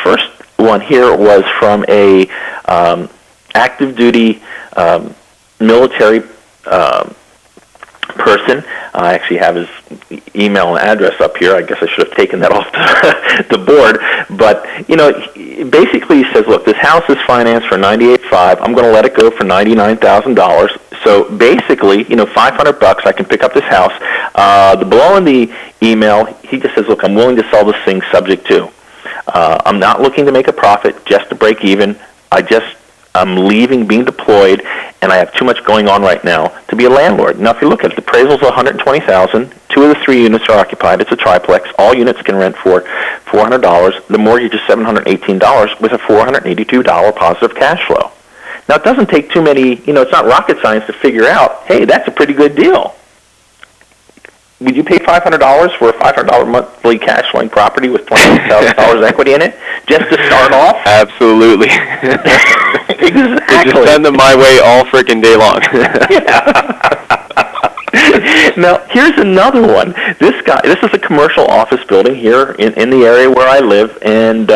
first one here was from a active duty military person. I actually have his email and address up here. I guess I should have taken that off the board. But, basically he says, look, this house is financed for $98,500. I'm going to let it go for $99,000. So basically, $500, I can pick up this house. Below in the email, he just says, look, I'm willing to sell this thing subject to. I'm not looking to make a profit, just to break even. I'm leaving, being deployed, and I have too much going on right now to be a landlord. Now, if you look at it, the appraisal's $120,000. 2 of the 3 units are occupied. It's a triplex. All units can rent for $400. The mortgage is $718 with a $482 positive cash flow. Now, it doesn't take too many, it's not rocket science to figure out, hey, that's a pretty good deal. Would you pay $500 for a $500 monthly cash flowing property with $20,000 equity in it just to start off? Absolutely. Exactly. Just send them my way all freaking day long. Now, here's another one. This is a commercial office building here in the area where I live, and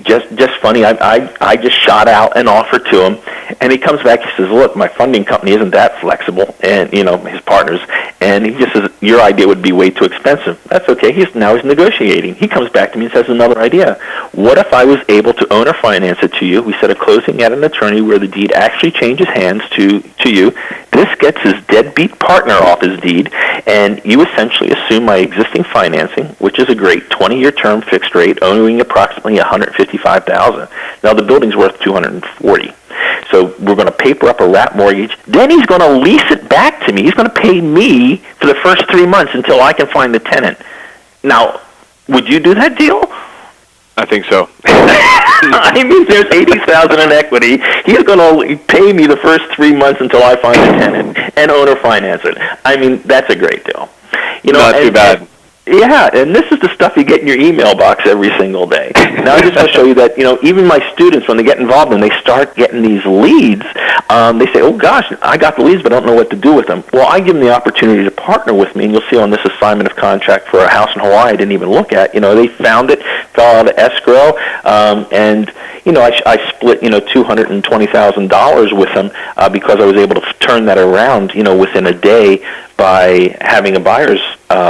just funny. I just shot out an offer to him, and he comes back. He says, "Look, my funding company isn't that flexible," and his partners. And he just says, "Your idea would be way too expensive." That's okay. He's negotiating. He comes back to me and says another idea. What if I was able to own or finance it to you? We set a closing at an attorney where the deed actually changes hands to you. This gets his deadbeat partner off his deed, and you essentially assume my existing financing, which is a great 20-year term fixed rate, owing approximately $155,000. Now the building's worth $240,000. So we're going to paper up a wrap mortgage. Then he's going to lease it back to me. He's going to pay me for the first 3 months until I can find the tenant. Now, would you do that deal? I think so. I mean, there's $80,000 in equity. He's going to pay me the first 3 months until I find a tenant and owner finance it. I mean, that's a great deal. Not too bad. Yeah, and this is the stuff you get in your email box every single day. Now I just want to show you that, even my students, when they get involved and they start getting these leads, they say, oh gosh, I got the leads, but I don't know what to do with them. Well, I give them the opportunity to partner with me, and you'll see on this assignment of contract for a house in Hawaii I didn't even look at, they found it, fell out of escrow, and I split, $220,000 with them because I was able to turn that around, within a day by having a buyer's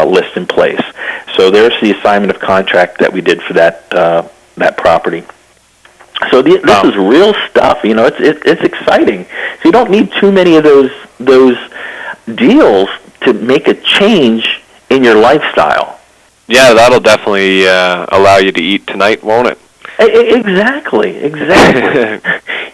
list in place. So there's the assignment of contract that we did for that property. So this is real stuff. It's exciting. So you don't need too many of those deals to make a change in your lifestyle. Yeah, that'll definitely allow you to eat tonight, won't it? Exactly.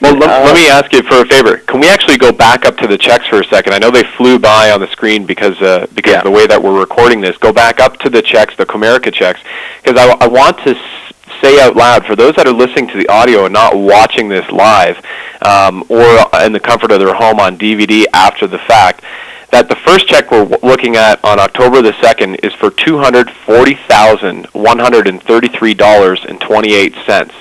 Well, let me ask you for a favor. Can we actually go back up to the checks for a second? I know they flew by on the screen because of the way that we're recording this. Go back up to the checks, the Comerica checks, because I want to say out loud, for those that are listening to the audio and not watching this live or in the comfort of their home on DVD after the fact, that the first check we're looking at on October the 2nd is for $240,133.28.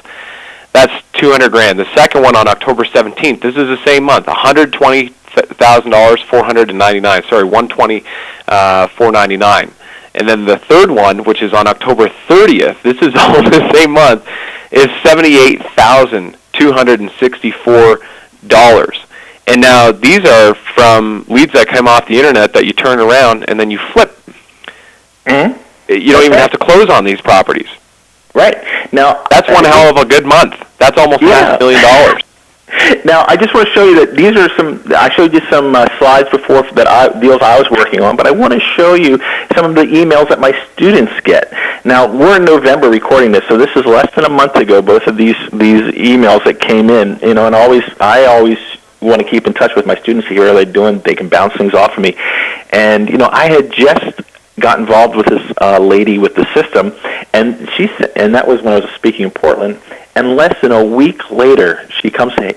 That's $200,000. The second one on October 17th, this is the same month, $120,499. Sorry, $120,499. And then the third one, which is on October 30th, this is all the same month, is $78,264. And now these are from leads that come off the internet that you turn around and then you flip. Mm-hmm. You don't even have to close on these properties. Right. Now that's one hell of a good month. That's almost $500,000. Now I just want to show you that these are I showed you some slides before deals I was working on, but I want to show you some of the emails that my students get. Now we're in November recording this, so this is less than a month ago. Both of these emails that came in, and I always want to keep in touch with my students, see how they're doing. They can bounce things off of me. And, I had just got involved with this lady with the system, and that was when I was speaking in Portland, and less than a week later, she says to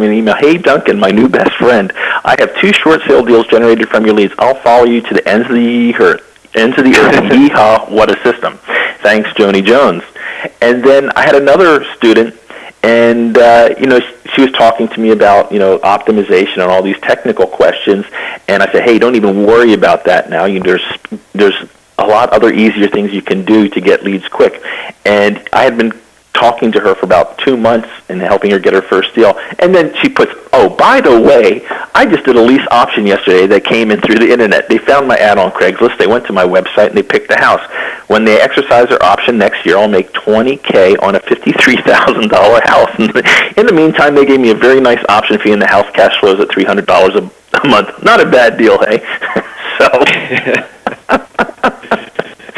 me in an email, "Hey, Duncan, my new best friend, I have 2 short sale deals generated from your leads. I'll follow you to the ends of the earth. Yeehaw, what a system. Thanks, Joni Jones." And then I had another student, and she was talking to me about optimization and all these technical questions, and I said, "Hey, don't even worry about that now. There's a lot other easier things you can do to get leads quick. And I had been talking to her for about 2 months and helping her get her first deal. And then she puts, oh, by the way, I just did a lease option yesterday that came in through the internet. They found my ad on Craigslist. They went to my website and they picked the house. When they exercise their option next year, I'll make $20K on a $53,000 house. And in the meantime, they gave me a very nice option fee, and the house cash flows at $300 a month. Not a bad deal, hey?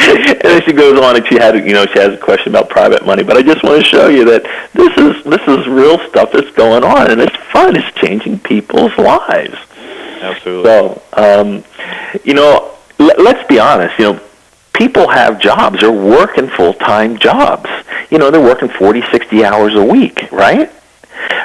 And then she goes on, and she has a question about private money. But I just want to show you that this is real stuff that's going on, and it's fun. It's changing people's lives. Absolutely. So, let's be honest. People have jobs. They're working full-time jobs. They're working 40, 60 hours a week, right?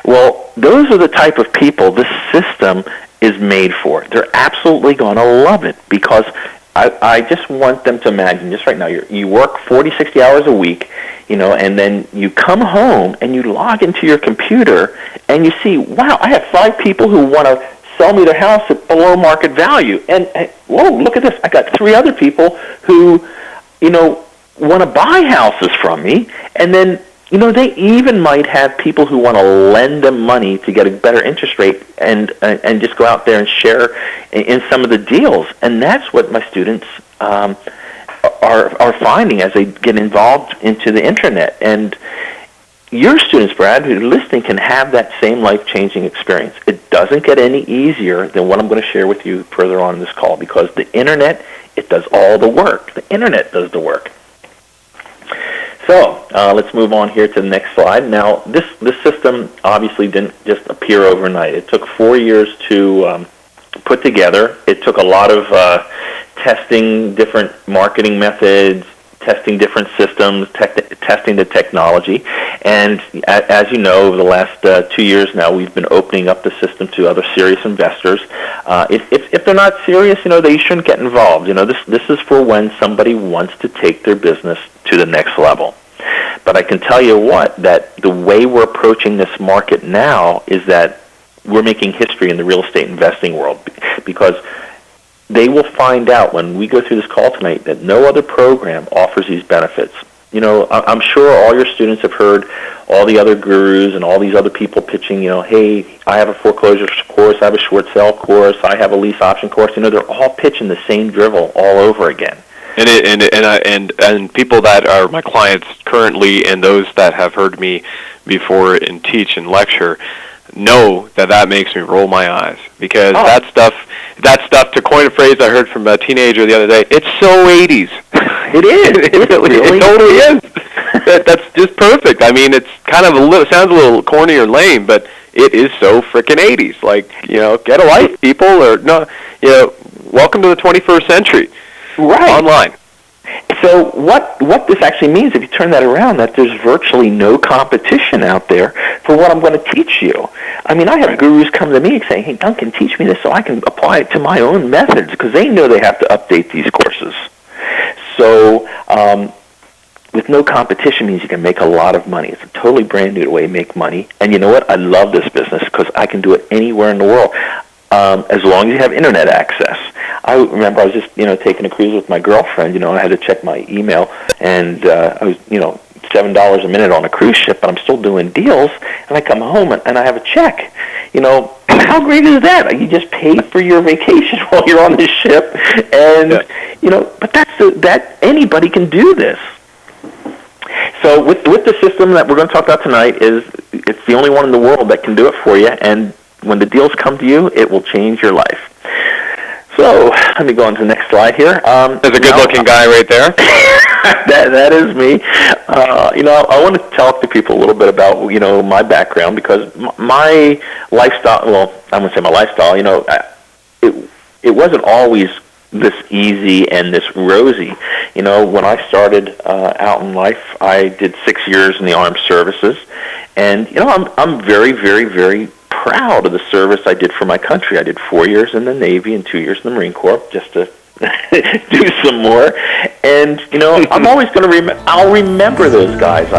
Well, those are the type of people this system is made for. They're absolutely going to love it, because I just want them to imagine, just right now, you work 40, 60 hours a week, and then you come home and you log into your computer and you see, wow, I have 5 people who want to sell me their house at below market value. And whoa, look at this. I got 3 other people who, want to buy houses from me. And then, they even might have people who want to lend them money to get a better interest rate and just go out there and share in some of the deals. And that's what my students are finding as they get involved into the internet. And your students, Brad, who are listening, can have that same life-changing experience. It doesn't get any easier than what I'm going to share with you further on in this call, because the internet, it does all the work. The internet does the work. So let's move on here to the next slide. Now, this system obviously didn't just appear overnight. It took 4 years to put together. It took a lot of testing different marketing methods, testing different systems, testing the technology. And as you know, over the last 2 years now, we've been opening up the system to other serious investors. If they're not serious, they shouldn't get involved. This is for when somebody wants to take their business to the next level. But I can tell you that the way we're approaching this market now is that we're making history in the real estate investing world, because they will find out when we go through this call tonight that no other program offers these benefits. I'm sure all your students have heard all the other gurus and all these other people pitching, hey, I have a foreclosure course, I have a short sale course, I have a lease option course. They're all pitching the same drivel all over again. And people that are my clients currently, and those that have heard me before and teach and lecture, know that makes me roll my eyes, because that stuff, to coin a phrase I heard from a teenager the other day, it's so 80s. It is. It totally is. That's just perfect. I mean, it's kind of sounds a little corny or lame, but it is so frickin' 80s. Like, get a life, people, or no, welcome to the 21st century. Right. Online. So what this actually means, if you turn that around, that there's virtually no competition out there for what I'm going to teach you. I mean, I have gurus come to me saying, hey, Duncan, teach me this so I can apply it to my own methods, because they know they have to update these courses. So with no competition means you can make a lot of money. It's a totally brand new way to make money. And you know what? I love this business because I can do it anywhere in the world. As long as you have internet access. I remember I was just, taking a cruise with my girlfriend, I had to check my email, and I was, $7 a minute on a cruise ship, but I'm still doing deals, and I come home and I have a check. How great is that? You just paid for your vacation while you're on the ship, and, but that anybody can do this. So with the system that we're going to talk about tonight, it's the only one in the world that can do it for you, and when the deals come to you, it will change your life. So let me go on to the next slide here. There's a good-looking guy right there. that is me. I want to talk to people a little bit about my background, because my lifestyle. Well, I wouldn't say my lifestyle. It wasn't always this easy and this rosy. When I started out in life, I did 6 years in the armed services, and I'm very, very, very proud of the service I did for my country. I did 4 years in the Navy and 2 years in the Marine Corps, just to do some more. And I'm always going to I'll remember those guys.